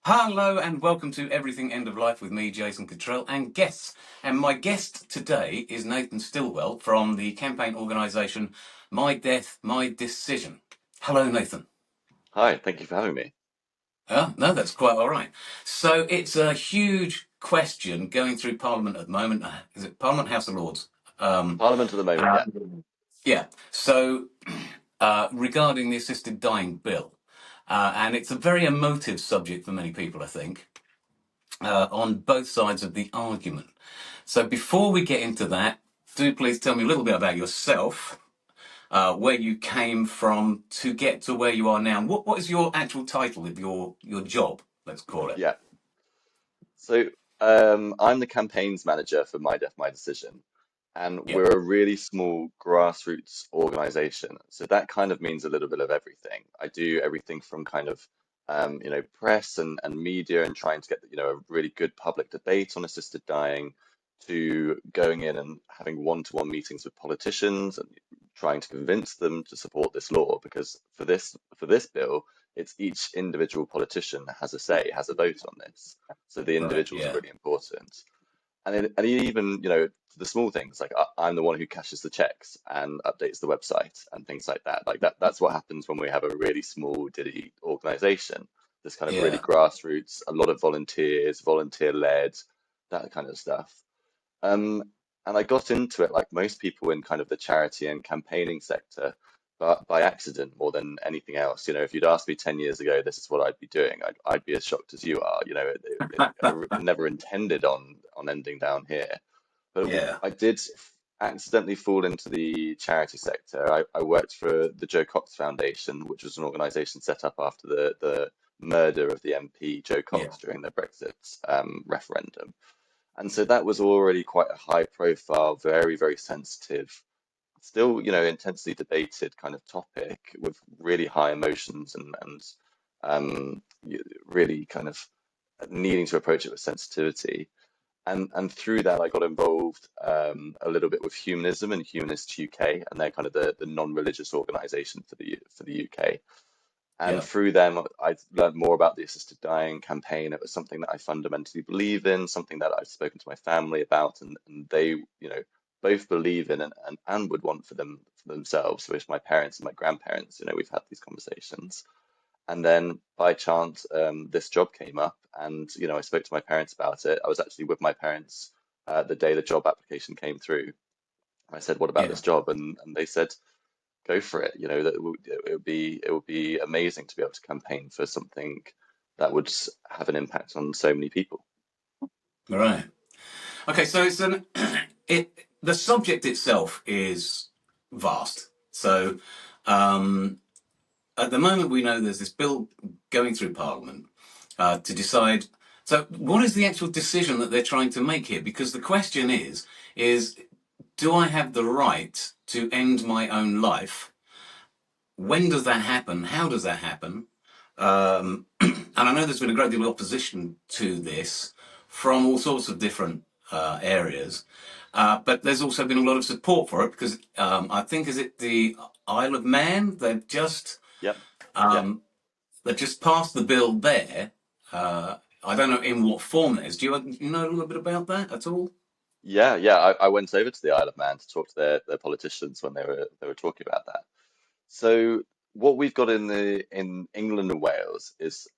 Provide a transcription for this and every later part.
Hello and welcome to Everything End of Life with me, Jason Cottrell, and guests. And my guest today is Nathan Stilwell from the campaign organisation My Death, My Decision. Hello, Nathan. Hi, thank you for having me. No, that's quite all right. So it's a huge question going through Parliament at the moment. Is it Parliament, House of Lords? Um, Parliament at the moment, uh, yeah. yeah. So regarding the assisted dying bill, and it's a very emotive subject for many people, I think. On both sides of the argument. So before we get into that, do please tell me a little bit about yourself, where you came from to get to where you are now. What is your actual title of your job? Let's call it. Yeah. So I'm the campaigns manager for My Death, My Decision, and Yeah, we're a really small grassroots organization. So that kind of means a little bit of everything. I do everything from kind of press and media and trying to get a really good public debate on assisted dying to going in and having one-to-one meetings with politicians and trying to convince them to support this law because for this bill, it's each individual politician has a say, has a vote on this. So the right. individuals are Yeah, really important. And even, the small things like I'm the one who cashes the checks and updates the website and things like that. Like that's what happens when we have a really small Diddy organization. This kind of really yeah, grassroots, a lot of volunteers, volunteer led, that kind of stuff. Um, and I got into it like most people in kind of the charity and campaigning sector, but by accident more than anything else. If you'd asked me 10 years ago, this is what I'd be doing, I'd be as shocked as you are. I never intended on ending down here. But yeah, I did accidentally fall into the charity sector. I worked for the Joe Cox Foundation, which was an organization set up after the murder of the MP Joe yeah, Cox during the Brexit referendum. And so that was already quite a high profile, very, very sensitive, still, intensely debated kind of topic with really high emotions and really kind of needing to approach it with sensitivity. And through that, I got involved a little bit with Humanism and Humanist UK, and they're kind of the non-religious organisation for the UK. And yeah. through them, I learned more about the assisted dying campaign. It was something that I fundamentally believe in, something that I've spoken to my family about, and they, both believe in and would want for themselves. So it's my parents and my grandparents, we've had these conversations. And then by chance, this job came up, and I spoke to my parents about it. I was actually with my parents the day the job application came through. I said, "What about Yeah. this job?" And they said, "Go for it." That it would be amazing to be able to campaign for something that would have an impact on so many people. All right. Okay, so it's an the subject itself is vast. So at the moment, we know there's this bill going through Parliament to decide. So, what is the actual decision that they're trying to make here? Because the question is, do I have the right to end my own life? When does that happen? How does that happen? And I know there's been a great deal of opposition to this from all sorts of different areas, but there's also been a lot of support for it because I think is it the Isle of Man? Yep. Yeah. Um, they've just passed the bill there. I don't know in what form it is. Do you know a little bit about that at all? Yeah. Yeah. I went over to the Isle of Man to talk to their politicians when they were talking about that. So what we've got in England and Wales is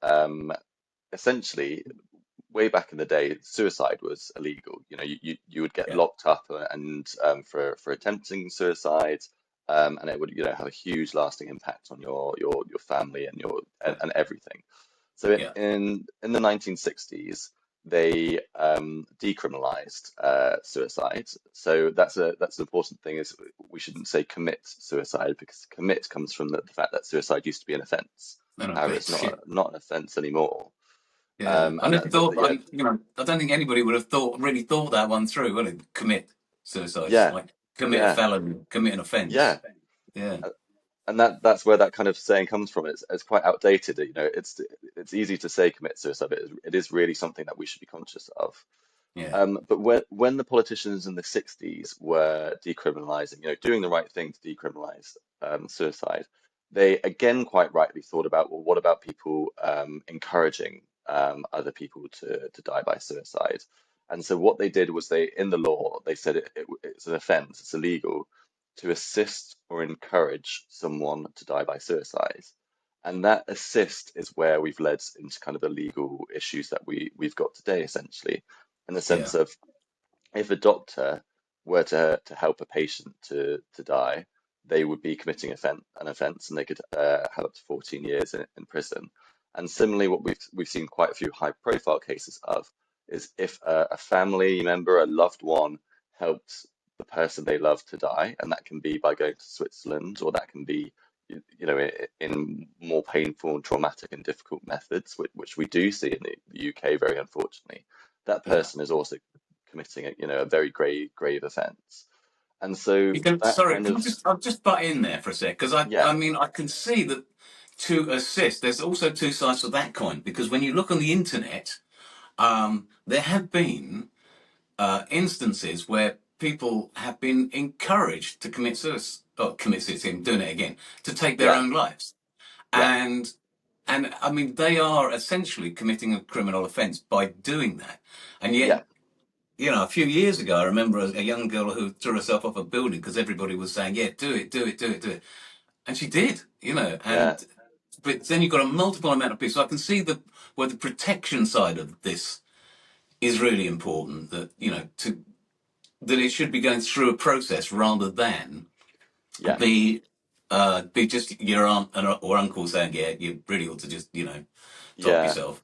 essentially way back in the day, suicide was illegal. You would get Yeah, locked up and for attempting suicide, and it would have a huge lasting impact on your family and your yeah, and everything. So yeah, in the 1960s, they decriminalized suicide. So that's an important thing is we shouldn't say commit suicide because commit comes from the fact that suicide used to be an offense. no However, it's offence. Yeah, not an offense anymore. yeah. I And never that, thought. yeah, I don't think anybody would have really thought that one through. Will it? Commit suicide, yeah, like commit a yeah, felony, commit an offence. yeah. Yeah, Uh, And that's where that kind of saying comes from. It's quite outdated. It's easy to say commit suicide, but it is really something that we should be conscious of. yeah, But when the politicians in the 60s were decriminalizing, doing the right thing to decriminalize suicide, they again quite rightly thought about, well, what about people encouraging other people to die by suicide. And so what they did was they, in the law, they said it's an offence, it's illegal to assist or encourage someone to die by suicide. And that assist is where we've led into kind of the legal issues that we've got today, essentially, in the Yeah. sense of if a doctor were to help a patient to die, they would be committing an offence, and they could have up to 14 years in prison. And similarly, what we've seen quite a few high-profile cases of is if a family member, a loved one, helped the person they love to die, and that can be by going to Switzerland, or that can be, in more painful and traumatic and difficult methods, which we do see in the UK, very unfortunately. That Yeah. person is also committing a very grave offence. And so You can, that sorry, kind can I of, just, I'll just butt in there for a sec, because I yeah, mean, I can see that to assist, there's also two sides to that coin, because when you look on the internet, there have been instances where people have been encouraged to commit suicide, or commit suicide, doing it again, to take their yeah, own lives. yeah, And I mean, they are essentially committing a criminal offence by doing that. And yet, yeah, a few years ago, I remember a young girl who threw herself off a building because everybody was saying, "Yeah, do it, do it, do it, do it," and she did. yeah, But then you've got a multiple amount of people. So I can see where the protection side of this is really important. That that it should be going through a process rather than yeah, be just your aunt or uncle saying, "Yeah, you really ought to just top yeah. yourself."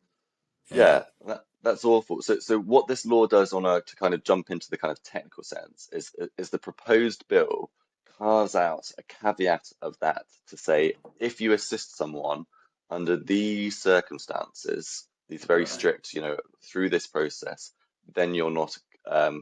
Yeah, Yeah, that's awful. So what this law does to kind of jump into the kind of technical sense is the proposed bill carves out a caveat of that to say if you assist someone under these circumstances, these very right. strict, through this process, then you're not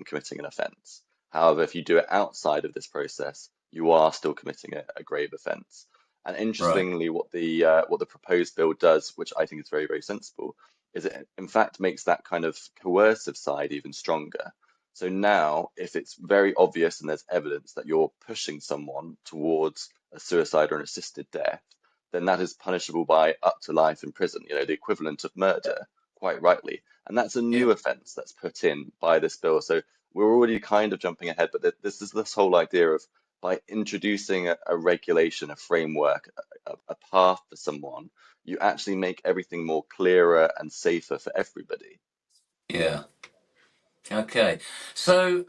committing an offence. However, if you do it outside of this process, you are still committing a grave offence. And Right. interestingly, what the proposed bill does, which I think is very, very sensible, is it in fact makes that kind of coercive side even stronger. So now, if it's very obvious and there's evidence that you're pushing someone towards a suicide or an assisted death, then that is punishable by up to life in prison, the equivalent of murder, quite rightly. And that's a Yeah. new offence that's put in by this bill. So we're already kind of jumping ahead, but this is this whole idea of by introducing a regulation, a framework, a path for someone, you actually make everything more clearer and safer for everybody. Yeah. Okay. So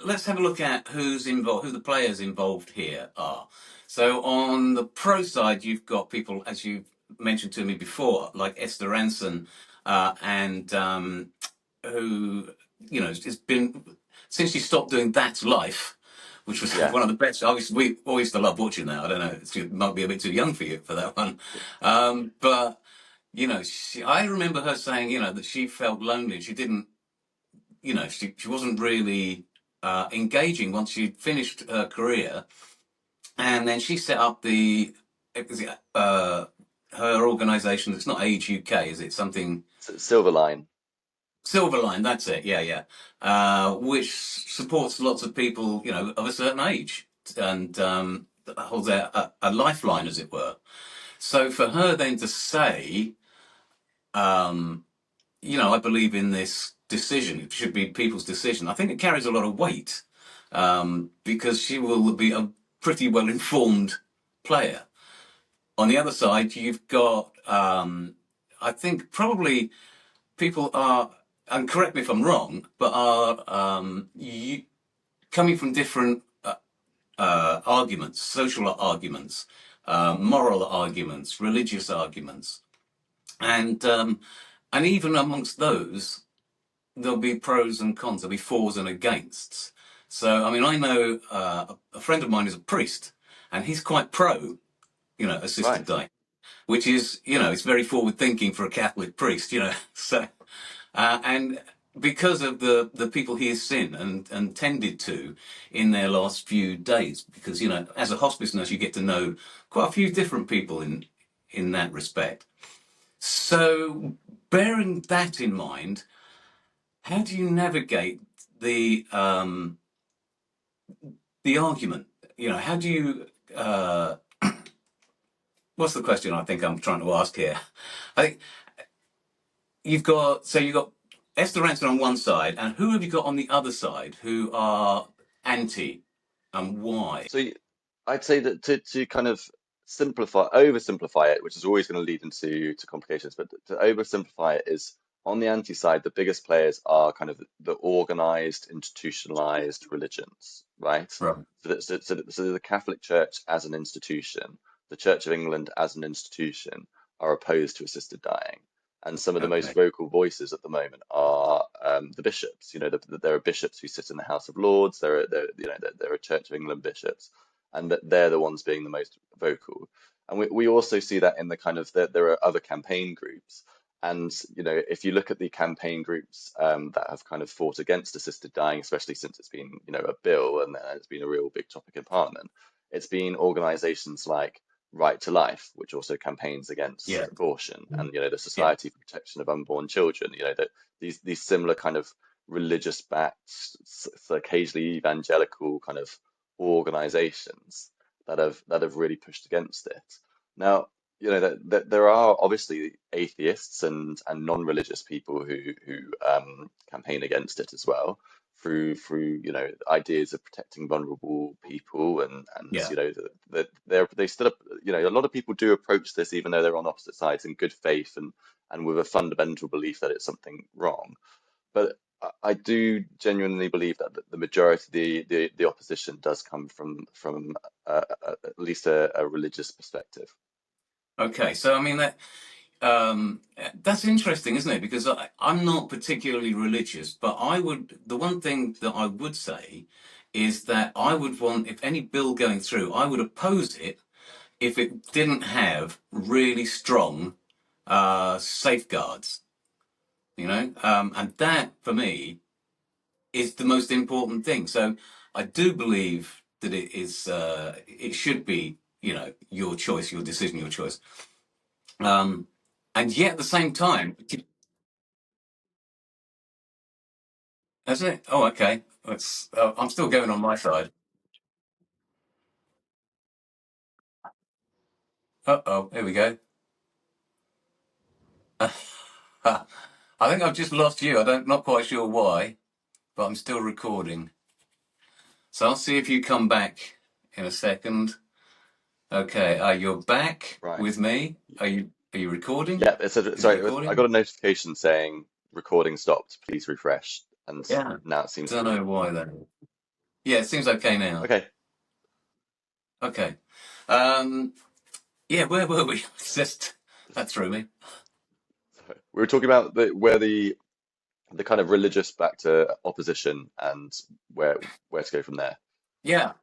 let's have a look at who's involved, who the players involved here are. So on the pro side, you've got people, as you mentioned to me before, like Esther Ranson, and who, has been, since she stopped doing That's Life, which was Yeah, one of the best. We always used to love watching that. I don't know, it might be a bit too young for you for that one. But, I remember her saying, that she felt lonely. She didn't, she wasn't really engaging once she'd finished her career. And then she set up her organisation. It's not Age UK, is it? Something Silver Line. Silverline. That's it. Yeah, yeah. Which supports lots of people, of a certain age, and holds out a lifeline, as it were. So for her then to say, um, I believe in this decision. It should be people's decision. I think it carries a lot of weight because she will be a pretty well informed player. On the other side, you've got, I think, probably people are, and correct me if I'm wrong, but are coming from different arguments, social arguments, moral arguments, religious arguments, and even amongst those, there'll be pros and cons. There'll be fors and againsts. So, I mean, I know a friend of mine is a priest, and he's quite pro, assisted Right. dying, which is, it's very forward thinking for a Catholic priest, So, and because of the people he has seen and tended to in their last few days, because as a hospice nurse, you get to know quite a few different people in that respect. So, bearing that in mind, how do you navigate the argument? How do you? What's the question? I think I'm trying to ask here. I think. you've got Esther Rantzen on one side, and who have you got on the other side who are anti, and why? So I'd say that to kind of oversimplify it, which is always going to lead into complications, but to oversimplify it is on the anti side, the biggest players are kind of the organized, institutionalized religions, right? Right. So the Catholic Church as an institution, the Church of England as an institution, are opposed to assisted dying. And some of the most Okay. vocal voices at the moment are the bishops. You know, there are bishops who sit in the House of Lords. There are Church of England bishops, and that they're the ones being the most vocal. And we also see that in the kind of there are other campaign groups. And you know, if you look at the campaign groups that have kind of fought against assisted dying, especially since it's been, you know, a bill and it's been a real big topic in Parliament, it's been organisations like Right to Life, which also campaigns against Yeah. abortion, and you know the Yeah. Society for Protection of Unborn Children. You know that these similar kind of religious-backed, occasionally evangelical kind of organisations that have really pushed against it. Now, you know that there are obviously atheists and non-religious people who campaign against it as well through you know ideas of protecting vulnerable people and Yeah. you know that they still, you know, a lot of people do approach this even though they're on opposite sides in good faith and with a fundamental belief that it's something wrong. But I do genuinely believe that the majority of the opposition does come from at least a religious perspective. Okay. So I mean that's interesting, isn't it? Because I'm not particularly religious, but the one thing that I would say is that I would want, if any bill going through, I would oppose it if it didn't have really strong safeguards, you know? And that, for me, is the most important thing. So I do believe that it should be, you know, your choice, your decision, your choice. Um, and yet at the same time, has it? Oh, okay. I'm still going on my side. Uh-oh, here we go. I think I've just lost you. Not quite sure why, but I'm still recording. So I'll see if you come back in a second. Okay, you're back Right. with me. Are you recording? Yeah, it said, Is it sorry, I got recording? a notification saying recording stopped. Please refresh. And Yeah. now it seems to Don't be. know why then. Yeah, it seems okay now. Okay. Okay. Um, yeah, where were we? It's just that threw me. So we were talking about the kind of religious back to opposition and where to go from there. Yeah,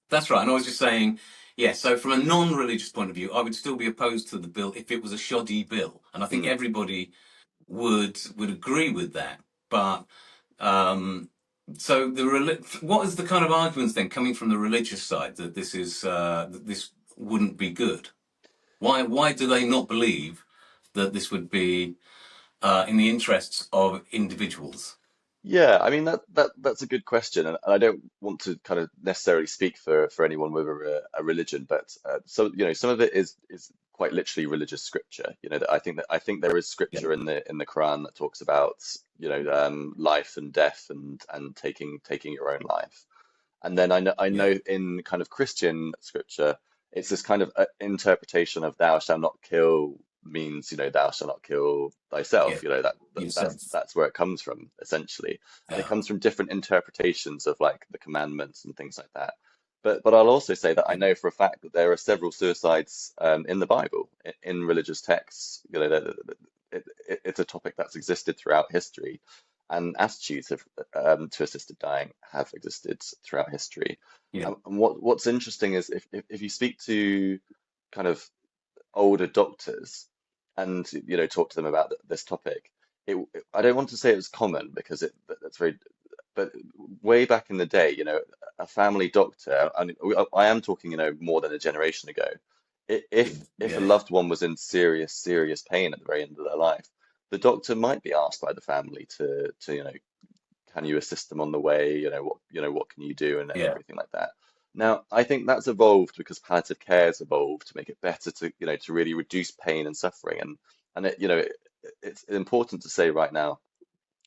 that's right. And I was just saying, yeah, so from a non-religious point of view, I would still be opposed to the bill if it was a shoddy bill. And I think Mm. everybody would agree with that. But um, so what is the kind of arguments then coming from the religious side that this wouldn't be good? Why do they not believe that this would be in the interests of individuals? Yeah, I mean that's a good question, and I don't want to kind of necessarily speak for anyone with a religion, but so you know some of it is quite literally religious scripture. You know that I think there is Yeah, scripture in the Quran that talks about you know life and death and taking your own life. And then I yeah, know in kind of Christian scripture, it's this kind of interpretation of thou shalt not kill means, you know, thou shalt not kill yeah. thyself. You know, Yourself. that's where it comes from, essentially. And it Yeah, comes from different interpretations of like the commandments and things like that. But I'll also say that I yeah, know for a fact that there are several suicides in the Bible, in religious texts. You know, it's a topic that's existed throughout history and attitudes to assisted dying have existed throughout history. yeah, And what's interesting is if you speak to kind of older doctors and you know talk to them about this topic, I don't want to say it was common because that's very, but way back in the day, you know, a family doctor, and I am talking, you know, more than a generation ago, yeah, if a yeah, loved one was in serious pain at the very end of their life, the doctor might be asked by the family to you know, can you assist them on the way? You know, what can you do and yeah, everything like that. Now, I think that's evolved because palliative care has evolved to make it better to, you know, to really reduce pain and suffering. And it, you know, it's important to say right now,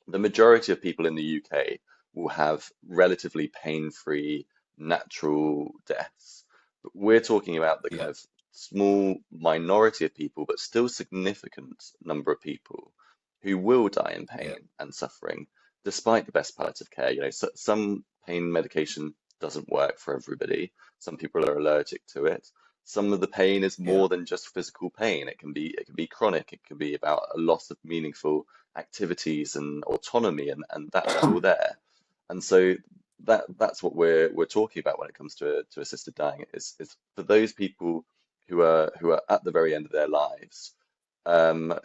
the majority of people in the UK will have relatively pain-free natural deaths. But we're talking about the kind Yeah, of small minority of people, but still significant number of people who will die in yeah, pain and suffering, despite the best palliative care. Some pain medication doesn't work for everybody. Some people are allergic to it. Some of the pain is yeah. more than just physical pain. It can be chronic. It can be about a loss of meaningful activities and autonomy, and that's all there. And so that's what we're talking about when it comes to assisted dying is for those people who are at the very end of their lives, um,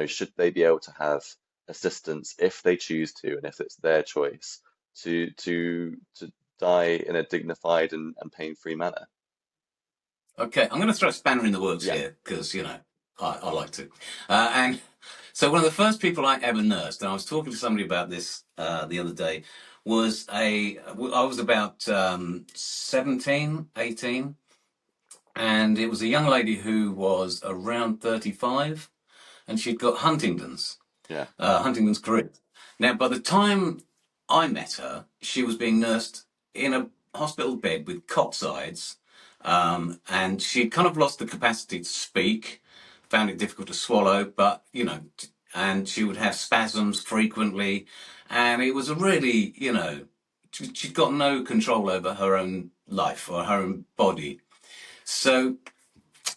should they be able to have assistance if they choose to, and if it's their choice to die in a dignified and pain-free manner. Okay, I'm going to throw a spanner in the works Yeah, here because, I like to. And so one of the first people I ever nursed, and I was talking to somebody about this the other day, I was about 17, 18, and it was a young lady who was around 35, and she'd got yeah, Huntington's career. Now, by the time I met her, she was being nursed in a hospital bed with cot sides, and she'd kind of lost the capacity to speak, found it difficult to swallow, but, and she would have spasms frequently, and it was a really, she'd got no control over her own life or her own body. So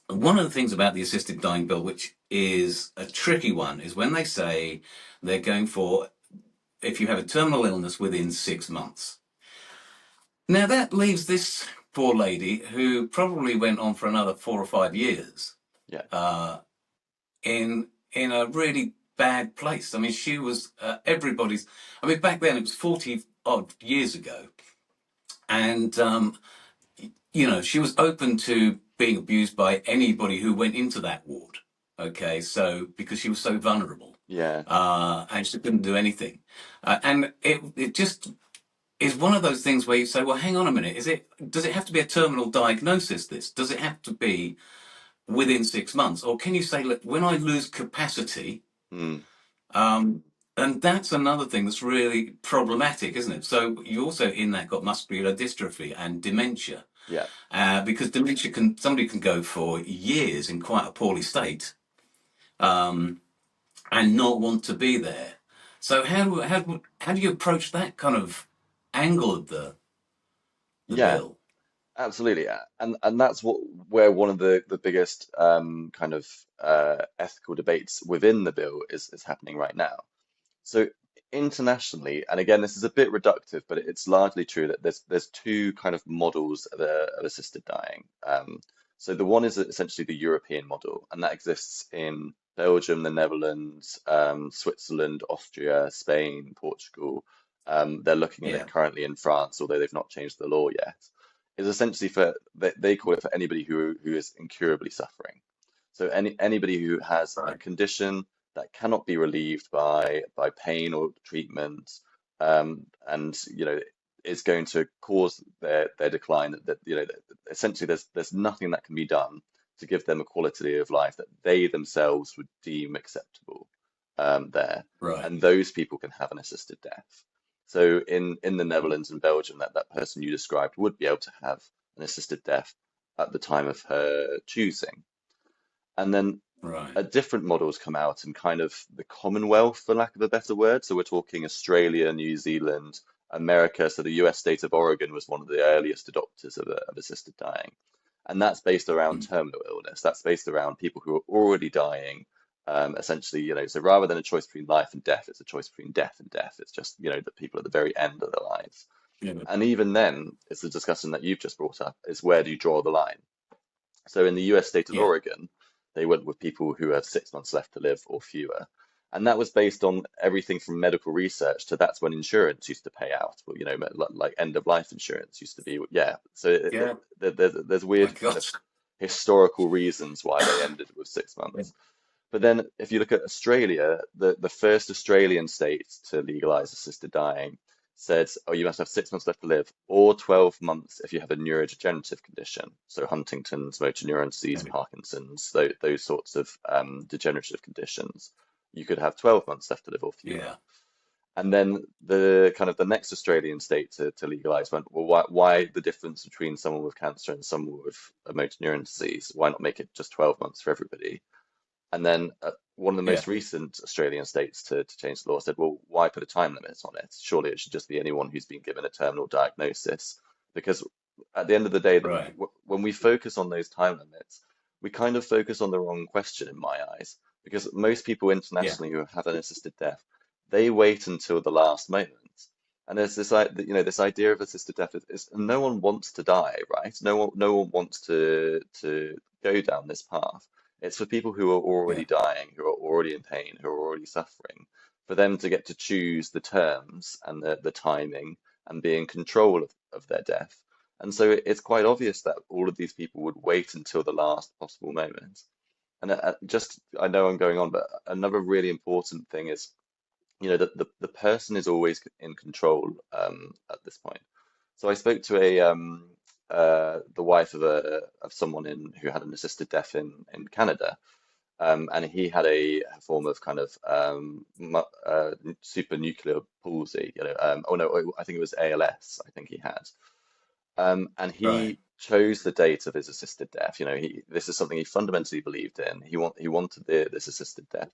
one of the things about the assisted dying bill, which is a tricky one, is when they say they're going for if you have a terminal illness within 6 months. Now that leaves this poor lady who probably went on for another 4 or 5 years yeah, in a really bad place. I mean, she was everybody's. I mean, back then it was 40 odd years ago, and she was open to being abused by anybody who went into that ward. Okay, so because she was so vulnerable, yeah, and she couldn't do anything, and it just is one of those things where you say, well, hang on a minute, does it have to be a terminal diagnosis? Does it have to be within 6 months, or can you say, look, when I lose capacity, mm, um, and that's another thing that's really problematic, isn't it? So you also in that got muscular dystrophy and dementia. yeah. Because dementia somebody can go for years in quite a poorly state, and not want to be there. So how do you approach that kind of angle of the Yeah, bill? absolutely, and that's where one of the biggest kind of ethical debates within the bill is happening right now. So internationally, and again, this is a bit reductive, but it's largely true that there's two kind of models of assisted dying. So the one is essentially the European model, and that exists in Belgium, the Netherlands, Switzerland, Austria, Spain, Portugal. They're looking at it Yeah, currently in France, although they've not changed the law yet. Is essentially for they call it for anybody who is incurably suffering. So anybody who has a right. condition that cannot be relieved by pain or treatment, and is going to cause their decline. That essentially there's nothing that can be done to give them a quality of life that they themselves would deem acceptable there, Right. and those people can have an assisted death. So in the Netherlands and Belgium, that person you described would be able to have an assisted death at the time of her choosing. And then Right. a different models come out in kind of the Commonwealth, for lack of a better word. So we're talking Australia, New Zealand, America. So the US state of Oregon was one of the earliest adopters of assisted dying. And that's based around Mm. terminal illness. That's based around people who are already dying. Essentially, so rather than a choice between life and death, it's a choice between death and death. It's just, the people at the very end of their lives. Yeah. And even then, it's the discussion that you've just brought up, is where do you draw the line? So in the US state of Yeah. Oregon, they went with people who have 6 months left to live or fewer. And that was based on everything from medical research to that's when insurance used to pay out. Well, like end of life insurance used to be, yeah. So Yeah. there's My weird kind God. of historical reasons why they ended with six Yeah. months. But then if you look at Australia, the first Australian state to legalize assisted dying said, oh, you must have 6 months left to live, or 12 months if you have a neurodegenerative condition, so Huntington's, motor neuron disease, Okay. Parkinson's, those sorts of degenerative conditions. You could have 12 months left to live or fewer. Yeah. And then the kind of the next Australian state to legalize went, well, why the difference between someone with cancer and someone with a motor neuron disease? Why not make it just 12 months for everybody? And then one of the Yeah. most recent Australian states to change the law said, well, why put a time limit on it? Surely it should just be anyone who's been given a terminal diagnosis. Because at the end of the day, Right. when we focus on those time limits, we kind of focus on the wrong question in my eyes. Because most people Yeah. internationally who have an assisted death, they wait until the last moment. And there's this, this idea of assisted death is no one wants to die, right? No one wants to go down this path. It's for people who are Yeah. already dying, who are already in pain, who are already suffering, for them to get to choose the terms and the timing and be in control of their death. And so it's quite obvious that all of these people would wait until the last possible moment. And I know I'm going on, but another really important thing is, that the person is always in control at this point. So I spoke to the wife of someone who had an assisted death in Canada, and he had a form of kind of supranuclear palsy. Oh no, I think it was ALS. I think he had, and Right. he chose the date of his assisted death. This is something he fundamentally believed in. He wanted this assisted death,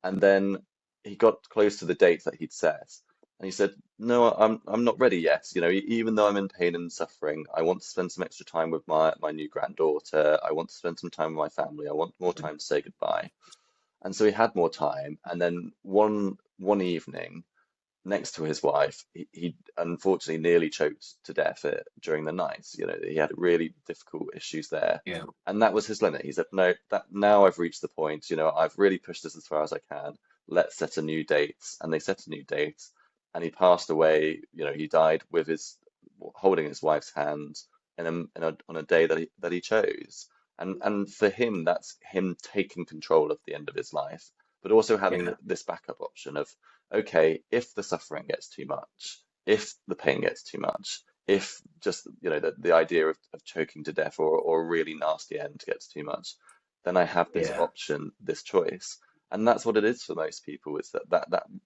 and then he got close to the date that he'd set, and he said, "No, I'm not ready yet. Even though I'm in pain and suffering, I want to spend some extra time with my new granddaughter. I want to spend some time with my family. I want more time to say goodbye." And so he had more time, and then one evening, next to his wife, he unfortunately nearly choked to death during the night. He had really difficult issues there. Yeah. And that was his limit. He said, no, that now I've reached the point, I've really pushed this as far as I can. Let's set a new date. And they set a new date, and he passed away. He died with his holding his wife's hand on a day that he chose. And for him, that's him taking control of the end of his life, but also having Yeah. this backup option of, okay, if the suffering gets too much, if the pain gets too much, if just, the idea of choking to death or a really nasty end gets too much, then I have this Yeah. option, this choice. And that's what it is for most people, is that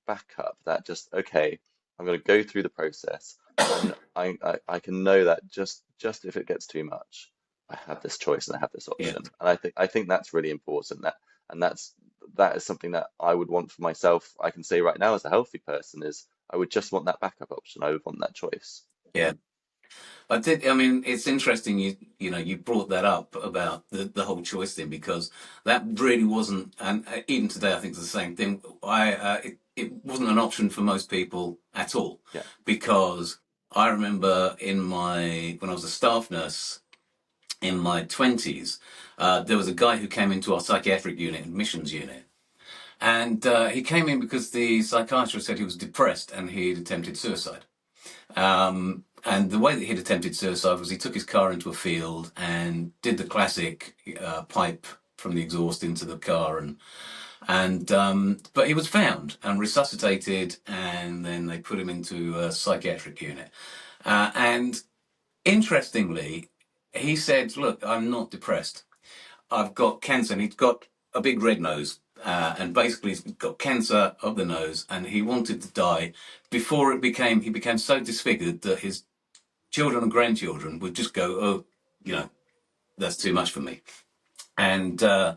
backup, that just, okay, I'm going to go through the process, and I can know that just if it gets too much, I have this choice and I have this Yeah. option. And I think that's really important. And that is something that I would want for myself. I can say right now, as a healthy person, is I would just want that backup option. I would want that choice. Yeah. I did. I mean, it's interesting. You brought that up about the whole choice thing, because that really wasn't, and even today I think it's the same thing. It wasn't an option for most people at all, Yeah, because I remember when I was a staff nurse in my 20s, there was a guy who came into our psychiatric unit, admissions unit, and he came in because the psychiatrist said he was depressed and he'd attempted suicide. And the way that he'd attempted suicide was he took his car into a field and did the classic pipe from the exhaust into the car, and but he was found and resuscitated, and then they put him into a psychiatric unit. And interestingly, he said, "Look, I'm not depressed. I've got cancer." And he's got a big red nose. And basically, he's got cancer of the nose, and he wanted to die before he became so disfigured that his children and grandchildren would just go, "Oh, you know, that's too much for me," and uh,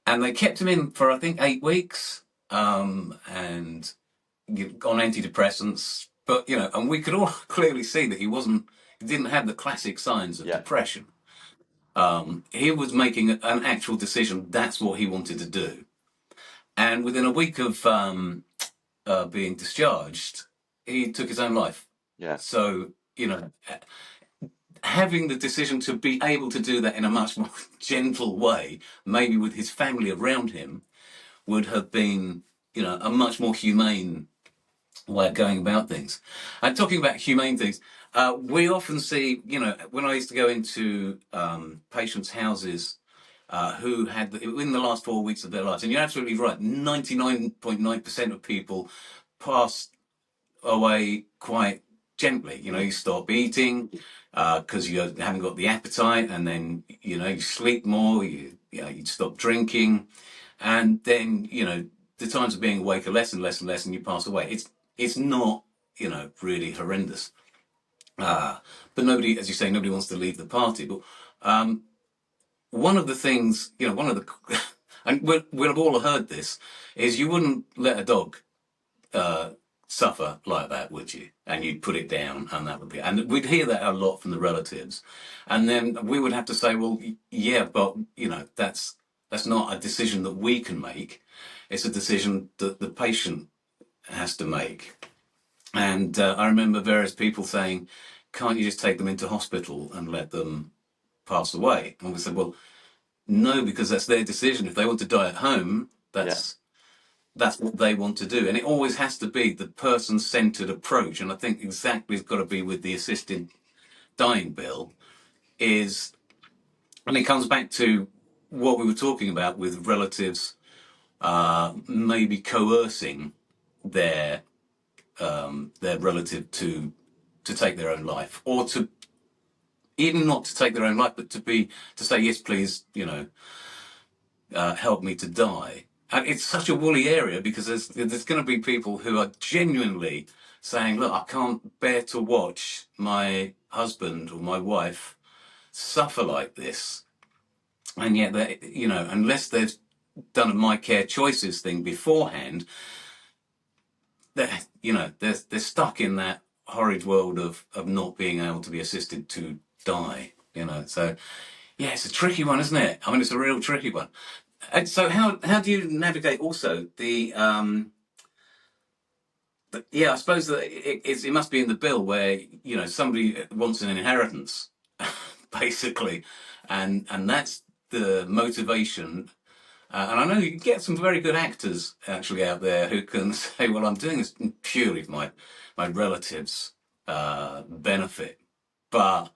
and they kept him in for I think 8 weeks, and on antidepressants. But and we could all clearly see that he didn't have the classic signs of yeah, depression. He was making an actual decision. That's what he wanted to do, and within a week of being discharged, he took his own life. yeah, So having the decision to be able to do that in a much more gentle way, maybe with his family around him, would have been, a much more humane way of going about things. And talking about humane things, we often see, when I used to go into patients' houses who had, in the last 4 weeks of their lives, and you're absolutely right, 99.9% of people pass away quite gently. You stop eating because you haven't got the appetite, and then you sleep more. You stop drinking, and then the times of being awake are less and less and less, and you pass away. It's not really horrendous. Uh, but nobody, as you say, nobody wants to leave the party. But one of the things, one of the, and we'll have all heard this, is you wouldn't let a dog uh, suffer like that, would you? And you'd put it down, and that would be. And we'd hear that a lot from the relatives, and then we would have to say, well, yeah, but that's not a decision that we can make. It's a decision that the patient has to make. And I remember various people saying, can't you just take them into hospital and let them pass away? And we said, well, no, because that's their decision. If they want to die at home, Yeah. that's what they want to do. And it always has to be the person-centered approach. And I think exactly it's got to be with the assisted dying bill is, and it comes back to what we were talking about with relatives maybe coercing their their relative to take their own life, or to even not to take their own life, but to say yes, please, help me to die. And it's such a woolly area because there's going to be people who are genuinely saying, look, I can't bear to watch my husband or my wife suffer like this, and yet they, unless they've done a my care choices thing beforehand, they're stuck in that horrid world of not being able to be assisted to die. So yeah, it's a tricky one, isn't it? I mean, it's a real tricky one. And so how do you navigate also yeah, I suppose that it must be in the bill where somebody wants an inheritance, basically, and that's the motivation. And I know you can get some very good actors actually out there who can say, well, I'm doing this purely for my relatives' benefit. But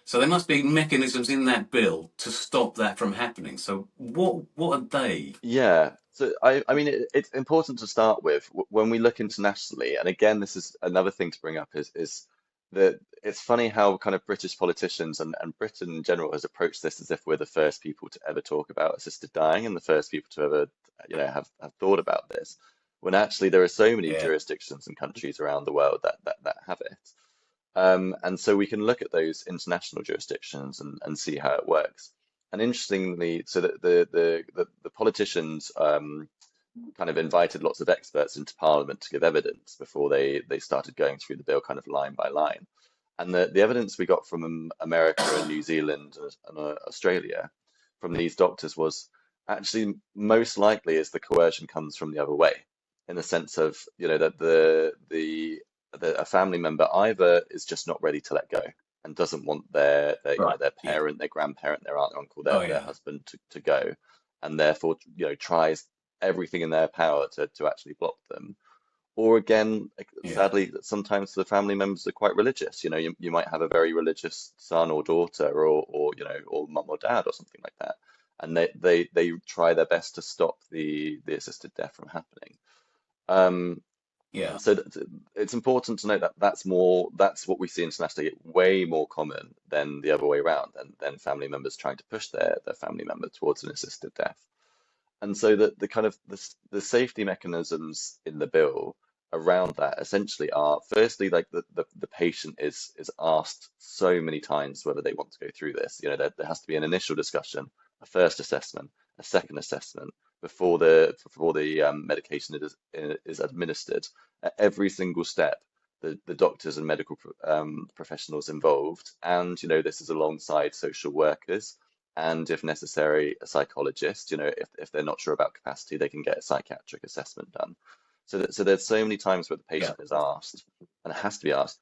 so there must be mechanisms in that bill to stop that from happening. So what are they? Yeah, so I mean it's important to start with when we look internationally, and again this is another thing to bring up is that it's funny how kind of British politicians and Britain in general has approached this as if we're the first people to ever talk about assisted dying and the first people to ever have thought about this, when actually there are so many Yeah, jurisdictions and countries around the world that have it. And so we can look at those international jurisdictions and see how it works. And interestingly, so that the politicians kind of invited lots of experts into Parliament to give evidence before they started going through the bill kind of line by line. And the evidence we got from America and New Zealand and Australia from these doctors was actually most likely is the coercion comes from the other way, in the sense of, that a family member either is just not ready to let go and doesn't want right. their Yeah. parent, their grandparent, their aunt, their uncle, Oh their yeah. husband to go, and therefore tries everything in their power to actually block them. Or again, like, Yeah. sadly, sometimes the family members are quite religious. You might have a very religious son or daughter, or mum or dad or something like that, and they try their best to stop the assisted death from happening. Um, Yeah. so it's important to note that that's what we see internationally, way more common than the other way around, than family members trying to push their family member towards an assisted death. And so the kind of the safety mechanisms in the bill around that essentially are, firstly, like the patient is asked so many times whether they want to go through this. There has to be an initial discussion, a first assessment, a second assessment before the medication is administered. At every single step, the doctors and medical professionals involved, and this is alongside social workers and, if necessary, a psychologist. If they're not sure about capacity, they can get a psychiatric assessment done. So there's so many times where the Yeah. patient is asked, and it has to be asked,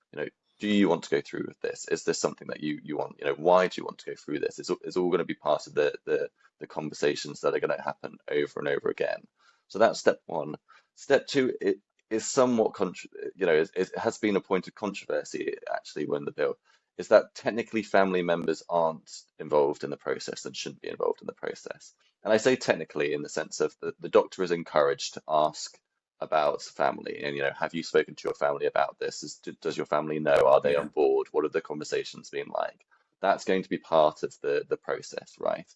do you want to go through with this? Is this something that you want? Why do you want to go through this? It's all going to be part of the conversations that are going to happen over and over again. So that's step one. Step two, it is somewhat it has been a point of controversy actually when the bill is that technically family members aren't involved in the process and shouldn't be involved in the process. And I say technically in the sense of the doctor is encouraged to ask about family, and have you spoken to your family about this? Does your family know? Are they Yeah. on board? What have the conversations been like? That's going to be part of the process, right?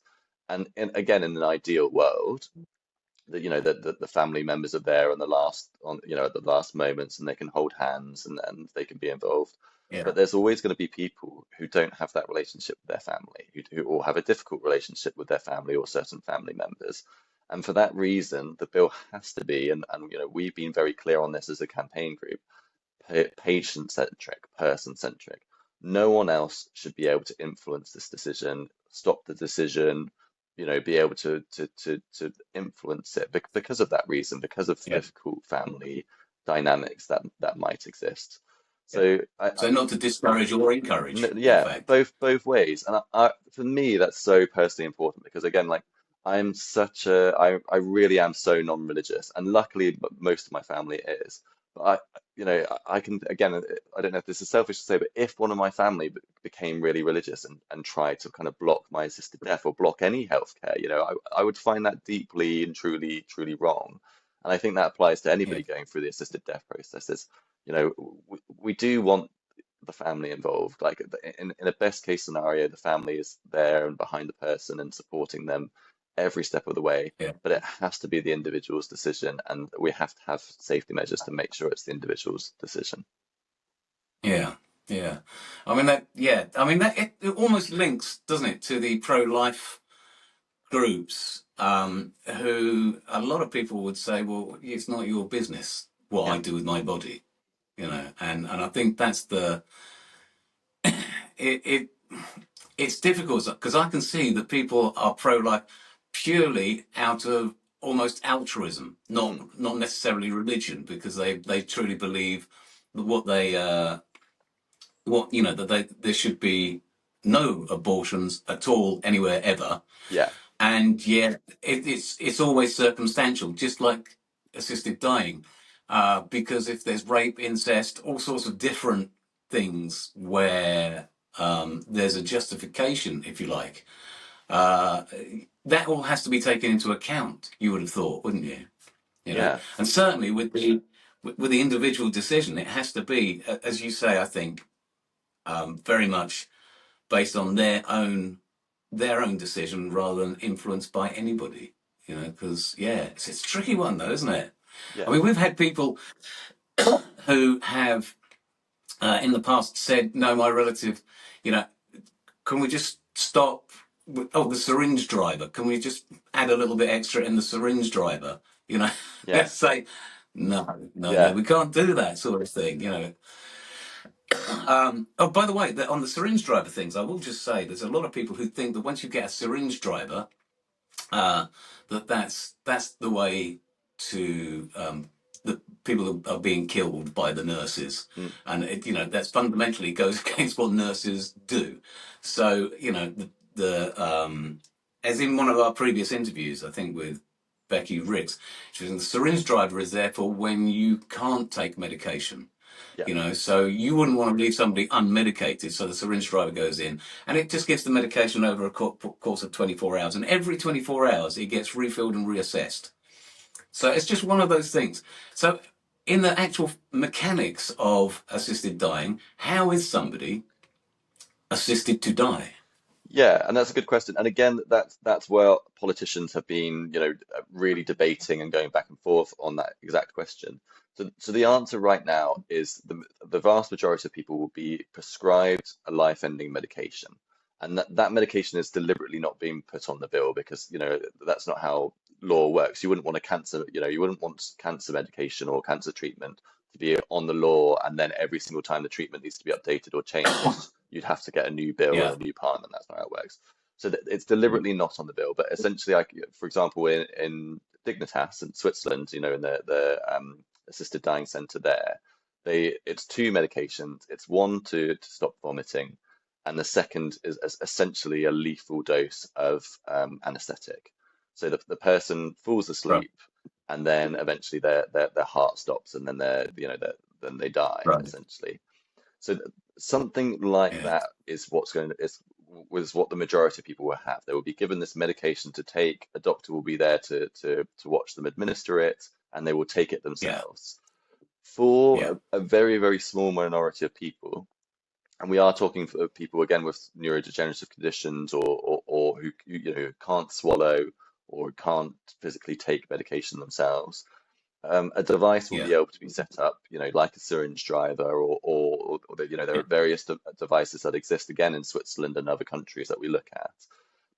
And again, in an ideal world, that the family members are there on the last on at the last moments, and they can hold hands, and they can be involved. Yeah. But there's always going to be people who don't have that relationship with their family, who or have a difficult relationship with their family or certain family members. And for that reason, the bill has to be, and we've been very clear on this as a campaign group, patient-centric, person-centric. No one else should be able to influence this decision, stop the decision, be able to influence it because of that reason, because of Yeah. difficult family dynamics that might exist. Yeah. So So not to discourage or encourage, in yeah, fact. both ways, and for me that's so personally important because again, like I really am so non-religious, and luckily most of my family is. But I can again, I don't know if this is selfish to say, but if one of my family became really religious and tried to kind of block my assisted death or block any healthcare, I would find that deeply and truly wrong. And I think that applies to Yeah. anybody going through the assisted death processes. We do want the family involved. Like in a best case scenario, the family is there and behind the person and supporting them every step of the way. Yeah. But it has to be the individual's decision, and we have to have safety measures to make sure it's the individual's decision. Yeah. Yeah. I mean that. Yeah. I mean that. It almost links, doesn't it, to the pro-life groups, who a lot of people would say, well, it's not your business what Yeah, I do with my body, and I think that's it it's difficult because I can see that people are pro-life purely out of almost altruism, mm, not necessarily religion, because they truly believe that what that there should be no abortions at all anywhere ever, yeah, and yet it's always circumstantial, just like assisted dying, because if there's rape, incest, all sorts of different things where there's a justification, if you like, uh, that all has to be taken into account. You would have thought, wouldn't you? yeah, And certainly with the individual decision, it has to be, as you say, I think, very much based on their own decision rather than influenced by anybody. Because yeah, it's a tricky one though, isn't it? I yeah, mean, we've had people who have in the past said, "No, my relative, you know, can we just stop? Oh, the syringe driver. Can we just add a little bit extra in the syringe driver? You know, yeah, let's say." No, no, no, yeah, we can't do that sort of thing. Oh, by the way, on the syringe driver things, I will just say there's a lot of people who think that once you get a syringe driver, uh, that's the way to the people who are being killed by the nurses, mm, and that's fundamentally goes against what nurses do. So the as in one of our previous interviews, I think with Becky Riggs, she was, the syringe driver is there for when you can't take medication. yeah, So you wouldn't want to leave somebody unmedicated, so the syringe driver goes in, and it just gives the medication over a course of 24 hours, and every 24 hours it gets refilled and reassessed. So it's just one of those things. So in the actual mechanics of assisted dying, how is somebody assisted to die? yeah. And that's a good question. And again, that's where politicians have been, really debating and going back and forth on that exact question. So the answer right now is the vast majority of people will be prescribed a life-ending medication. And that medication is deliberately not being put on the bill because, that's not how law works. You wouldn't want cancer medication or cancer treatment to be on the law, and then every single time the treatment needs to be updated or changed, you'd have to get a new bill and Yeah. a new parliament. That's not how it works. So it's deliberately not on the bill. But essentially, for example, in Dignitas in Switzerland, in the assisted dying center there, it's two medications. It's one to stop vomiting, and the second is essentially a lethal dose of anesthetic. So the person falls Right. asleep, and then eventually their heart stops, and then then they die Right. essentially. So something like Yeah. that is was what the majority of people will have. They will be given this medication to take. A doctor will be there to watch them administer it, and they will take it Yeah. themselves. For Yeah. a very, very small minority of people, and we are talking for people again with neurodegenerative conditions or who you know can't swallow or can't physically take medication themselves, a device will Yeah. be able to be set up, you know, like a syringe driver you know, there Yeah. are various devices that exist again in Switzerland and other countries that we look at.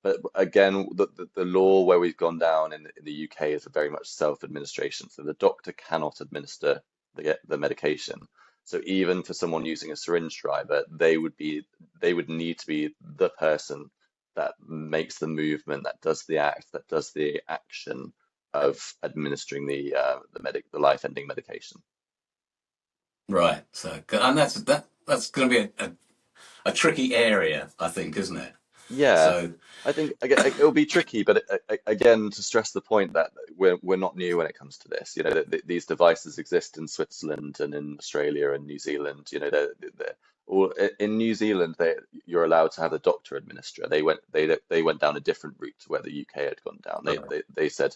But again, the law where we've gone down in the UK is a very much self-administration. So the doctor cannot administer the medication. So even for someone using a syringe driver, they would need to be the person that makes the movement, that does the act, that does the action of administering the life-ending medication. Right. So, and that's going to be a tricky area, I think, isn't it? Yeah, So, I think again, it'll be tricky, but again, to stress the point that we're not new when it comes to this. You know, that these devices exist in Switzerland and in Australia and New Zealand. You know, they're all in New Zealand. You're allowed to have the doctor administer. They went down a different route to where the UK had gone down. right. They said,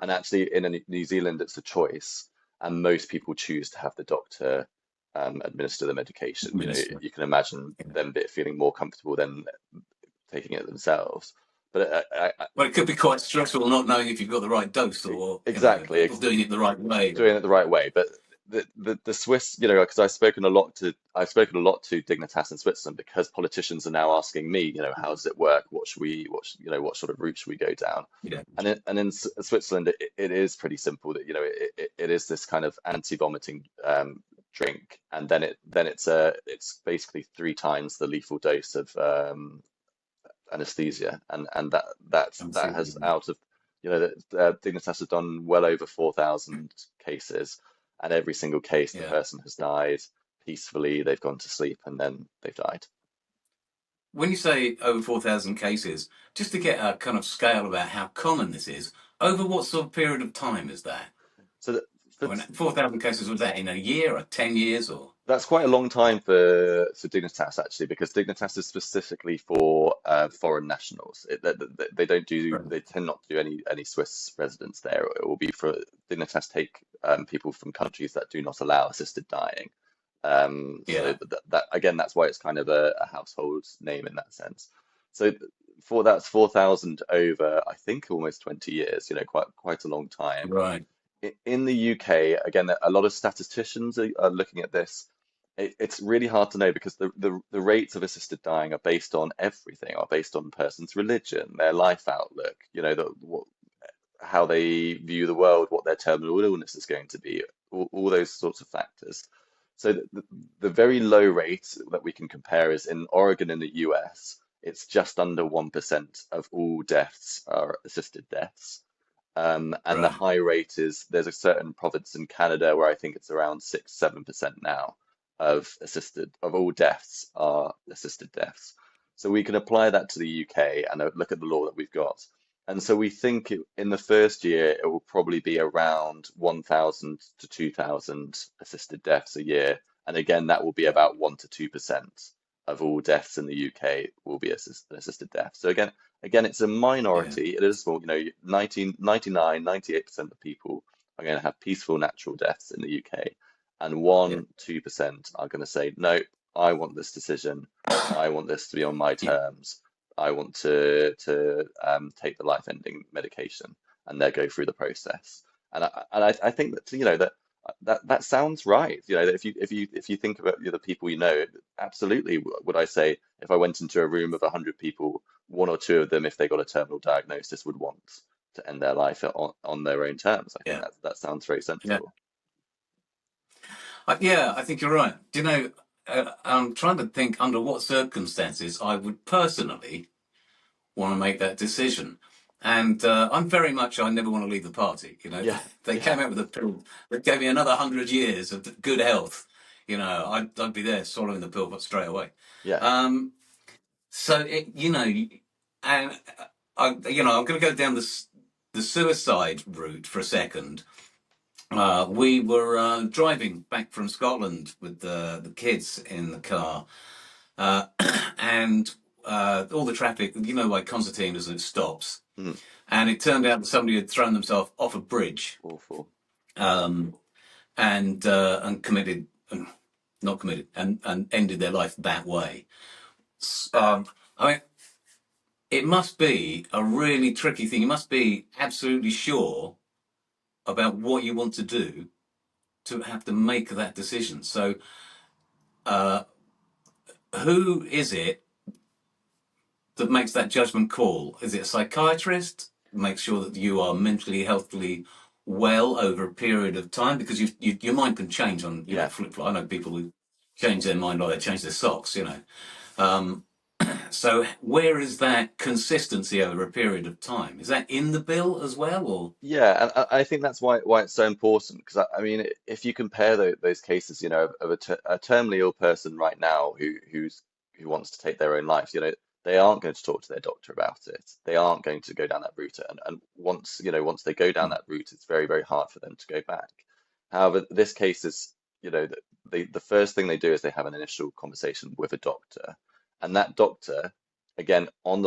and actually in New Zealand it's a choice, and most people choose to have the doctor administer the medication. You know, Minister. you can imagine Yeah. them feeling more comfortable than taking it themselves. But Well, it could be quite stressful not knowing if you've got the right dose or, exactly, or doing it the right way. doing it the right way. But the Swiss, you know, because I've spoken a lot to Dignitas in Switzerland because politicians are now asking me, you know, how does it work? You know, what sort of route should we go down? Yeah. And in Switzerland, it is pretty simple that, you know, it is this kind of anti-vomiting drink, and then it's basically 3 times the lethal dose of anesthesia, and that has Absolutely. out of you know that Dignitas has done well over 4,000 cases, and every single case the Yeah. person has died peacefully. They've gone to sleep and then they've died. When you say over 4,000 cases, just to get a kind of scale about how common this is, over what sort of period of time is that? So that, I for, mean, 4,000 cases, was that in a year or 10 years or? that's quite a long time for Dignitas actually, because Dignitas is specifically for foreign nationals. They don't do Right. they tend not to do any Swiss residents there. It will be for Dignitas take people from countries that do not allow assisted dying. So Yeah. that again, that's why it's kind of a household name in that sense. So for that's 4,000 over, I think almost 20 years. You know, quite a long time. Right. In the UK, again, a lot of statisticians are looking at this. It's really hard to know because the rates of assisted dying are based on everything, are based on the person's religion, their life outlook, you know, how they view the world, what their terminal illness is going to be, all those sorts of factors. So the very low rate that we can compare is in Oregon in the US, it's just under 1% of all deaths are assisted deaths. And the Right. high rate is there's a certain province in Canada where I think it's around 6, 7% now of all deaths are assisted deaths. So we can apply that to the UK and look at the law that we've got. And so we think in the first year it will probably be around 1,000 to 2,000 assisted deaths a year. And again, that will be about 1 to 2% of all deaths in the UK will be assisted death. So again, it's a Yeah. minority. It is small, you know, 98% of people are going to have peaceful natural deaths in the UK, and Yeah. 1, 2% are going to say, no, I want this decision. I want this to be on my Yeah. terms. I want to take the life-ending medication, and they go through the process. And I think that you know that sounds right. You know, that if you think about the people you know, absolutely would I say if I went into a room of 100 people, 1 or 2 of them, if they got a terminal diagnosis, would want to end their life on their own terms. I think Yeah. that sounds very Yeah. sensible. Yeah, I think you're right. Do you know, I'm trying to think under what circumstances I would personally want to make that decision. And I'm very much, I never want to leave the party. You know, Yeah, they yeah, came out with a pill that gave me another 100 years of good health. You know, I'd be there swallowing the pill, but straight away. yeah. Um, so you know, and I'm going to go down the suicide route for a second. We were driving back from Scotland with the kids in the car, uh, and all the traffic, you know, like concertinas, it stops. Mm, And it turned out that somebody had thrown themselves off a bridge. awful. um, and committed, not committed, and ended their life that way. I mean, it must be a really tricky thing. You must be absolutely sure about what you want to do to have to make that decision. So, uh, who is it that makes that judgment call? Is it a psychiatrist? Make sure that you are mentally, healthily well over a period of time, because your mind can change on, Yeah. flip flop. I know people who change their mind like they change their socks. Um, so where is that consistency over a period of time? Is that in the bill as well, or? Yeah, and I think that's why it's so important because I mean, if you compare those cases, of a terminally ill person right now who wants to take their own life, they aren't going to talk to their doctor about it. They aren't going to go down that route, and once they go down that route, it's very, very hard for them to go back. However, this case is, that the first thing they do is they have an initial conversation with a doctor, and that doctor, again, by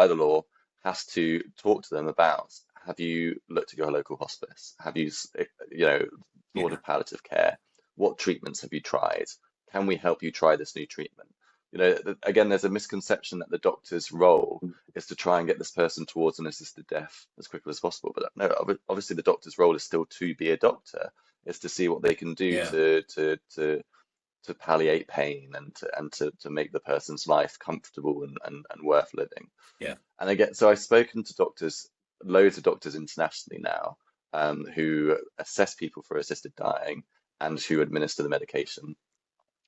the law has to talk to them about, have you looked at your local hospice? Have you, thought Yeah, of palliative care? What treatments have you tried? Can we help you try this new treatment? Again, there's a misconception that the doctor's role is to try and get this person towards an assisted death as quickly as possible. But no, obviously the doctor's role is still to be a doctor, is to see what they can do yeah, to palliate pain and to make the person's life comfortable and worth living. yeah, And again, so I've spoken to doctors, loads of doctors internationally now, who assess people for assisted dying and who administer the medication.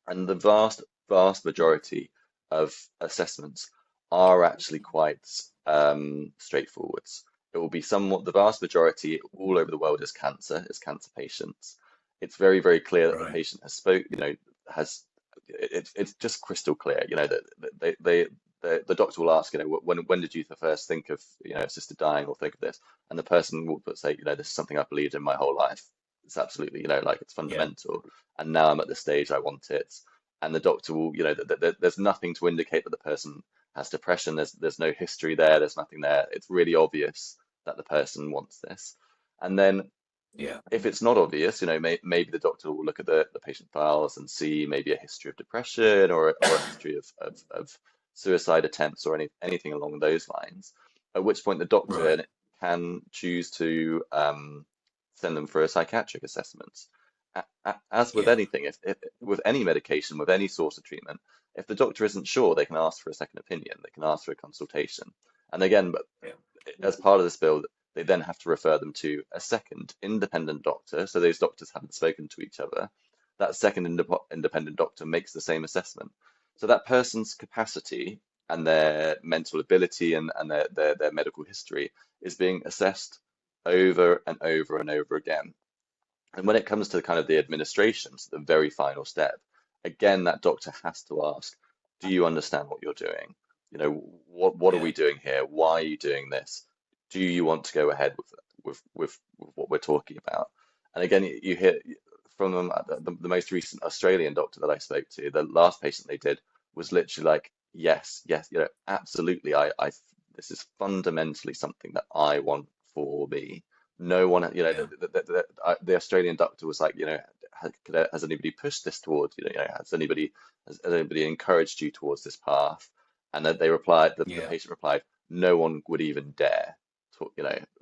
And the vast, vast majority of assessments are actually quite straightforward. It will be somewhat, the vast majority all over the world is cancer patients. It's very, very clear that the right, patient has, it's just crystal clear, that the doctor will ask, when did you first think of, assisted dying or think of this? And the person will say, this is something I've believed in my whole life. It's absolutely, like it's yeah, fundamental. And now I'm at the stage I want it. And the doctor will, there's nothing to indicate that the person has depression. There's no history there. There's nothing there. It's really obvious that the person wants this. And then yeah, if it's not obvious, maybe the doctor will look at the patient files and see maybe a history of depression or a history of suicide attempts or anything along those lines. At which point the right, doctor can choose to send them for a psychiatric assessment. As with yeah, anything, if with any medication, with any source of treatment, if the doctor isn't sure, they can ask for a second opinion. They can ask for a consultation. And again, but yeah, as part of this bill, they then have to refer them to a second independent doctor. So those doctors haven't spoken to each other. That second independent doctor makes the same assessment. So that person's capacity and their mental ability and their medical history is being assessed over and over and over again. And when it comes to kind of the administration, so the very final step, again, that doctor has to ask, do you understand what you're doing? What are yeah, we doing here? Why are you doing this? Do you want to go ahead with what we're talking about? And again, you hear from them, the most recent Australian doctor that I spoke to, the last patient they did was literally like, yes, yes, absolutely. This is fundamentally something that I want for me. No one, yeah, the Australian doctor was like, has anybody pushed this towards, has anybody encouraged you towards this path? And then the yeah, patient replied, no one would even dare to,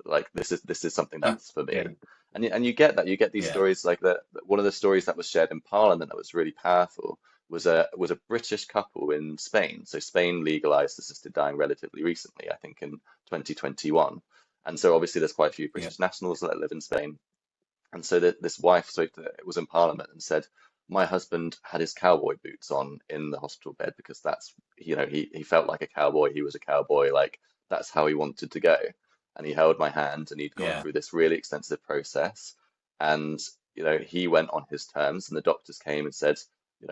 like this is something that's for yeah, me. And you get that, you get these yeah, stories like that. One of the stories that was shared in Parliament that was really powerful was a British couple in Spain. So Spain legalized assisted dying relatively recently, I think in 2021. And so obviously there's quite a few yeah, British nationals that live in Spain. And so this wife was in Parliament and said, my husband had his cowboy boots on in the hospital bed because that's, he felt like a cowboy. He was a cowboy, like that's how he wanted to go. And he held my hand and he'd gone yeah, through this really extensive process. And, he went on his terms and the doctors came and said,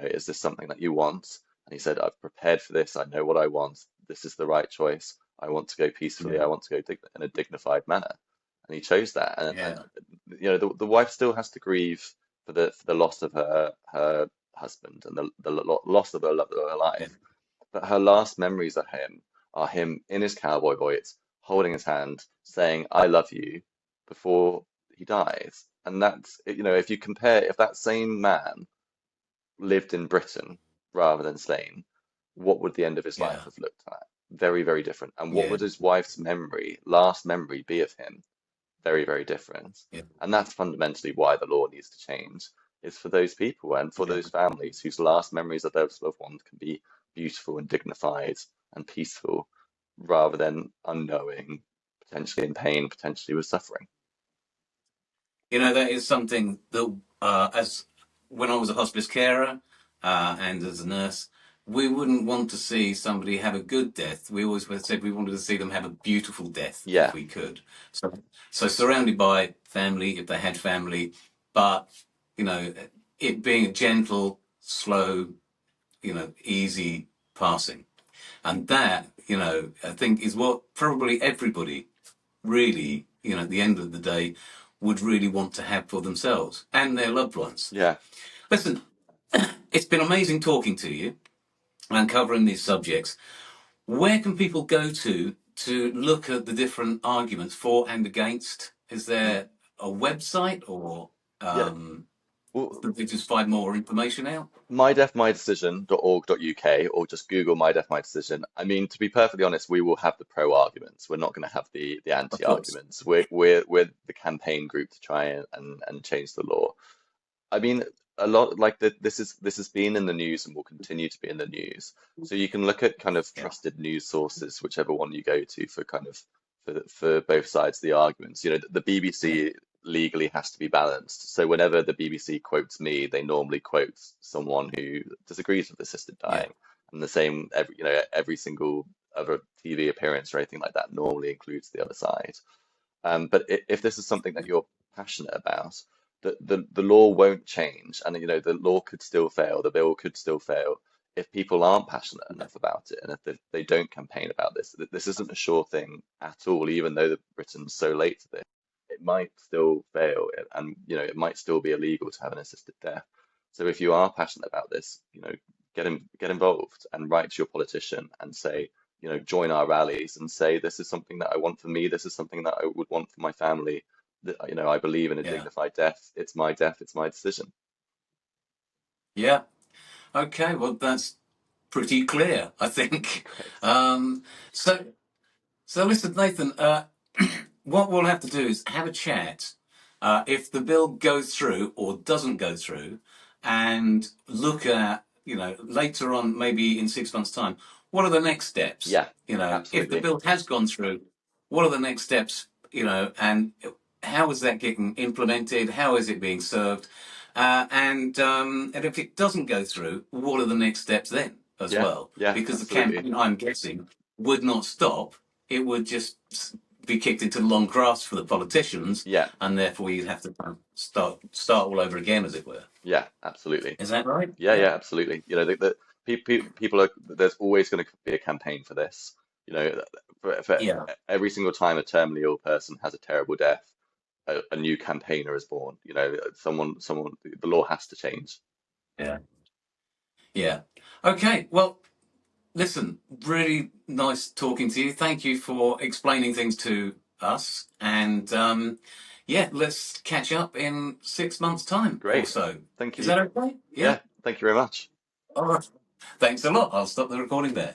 is this something that you want? And he said, I've prepared for this. I know what I want. This is the right choice. I want to go peacefully. yeah, I want to go in a dignified manner. And he chose that. And yeah, the wife still has to grieve for the loss of her husband and the loss of the love of her yeah, life. But her last memories of him are him in his cowboy boots, holding his hand, saying, "I love you," before he dies. And that's, if you compare, if that same man lived in Britain rather than Spain, what would the end of his life Yeah, have looked like? Very, very different. And what yeah, would his wife's last memory be of him? Very, very different. yeah, And that's fundamentally why the law needs to change, is for those people and for yeah. those families whose last memories of their loved ones can be beautiful and dignified and peaceful, rather than unknowing, potentially in pain, potentially with suffering. That is something that, as when I was a hospice carer and as a nurse, we wouldn't want to see somebody have a good death. We always said we wanted to see them have a beautiful death if Yeah, we could. So, so surrounded by family, if they had family, but you know, it being a gentle, slow, easy passing, and that, I think is what probably everybody really, at the end of the day, would really want to have for themselves and their loved ones. yeah. Listen, it's been amazing talking to you and covering these subjects. Where can people go to look at the different arguments for and against? Is there a website or Yeah. Well, they just find more information out? mydeathmydecision.org.uk, or just Google My Death, My Decision. I mean, to be perfectly honest, we will have the pro arguments. We're not going to have the Of anti course. arguments. We're the campaign group to try and change the law. I mean, a lot like this has been in the news and will continue to be in the news. So you can look at kind of Yeah. trusted news sources, whichever one you go to for kind of for both sides of the arguments. The Yeah. BBC legally has to be balanced. So whenever the BBC quotes me, they normally quote someone who disagrees with assisted Yeah. dying. And the same every single other TV appearance or anything like that normally includes the other side. But if this is something that you're passionate about, the law won't change, and the law could still fail, the bill could still fail if people aren't passionate enough about it, and if they don't campaign about this. This isn't a sure thing at all, even though Britain's so late to this. It might still fail, and it might still be illegal to have an assisted death. So if you are passionate about this, get involved and write to your politician and say, join our rallies and say, this is something that I want for me. This is something that I would want for my family. That, I believe in a Yeah. dignified death. It's my death. It's my decision. Yeah. Okay. Well, that's pretty clear, I think. Great. Um, so, so listen, Nathan. What we'll have to do is have a chat if the bill goes through or doesn't go through, and look at, later on, maybe in 6 months' time, what are the next steps? Yeah, If the absolutely. bill has gone through, what are the next steps? And how is that getting implemented? How is it being served? And if it doesn't go through, what are the next steps then as Yeah, well? yeah, Because the absolutely. campaign, I'm guessing, would not stop. It would just be kicked into the long grass for the politicians, Yeah, and therefore you'd have to kind of start all over again, as it were. yeah, absolutely. Is that right? Yeah, Yeah. yeah, absolutely. People are, there's always going to be a campaign for this. For Yeah. every single time a terminally ill person has a terrible death, a new campaigner is born. The law has to change. Yeah. Yeah. Okay. Well, listen, really nice talking to you. Thank you for explaining things to us. And yeah, let's catch up in 6 months' time or Great. so. Thank Is you. that okay? Yeah. Yeah, thank you very much. All right. Thanks a lot. I'll stop the recording there.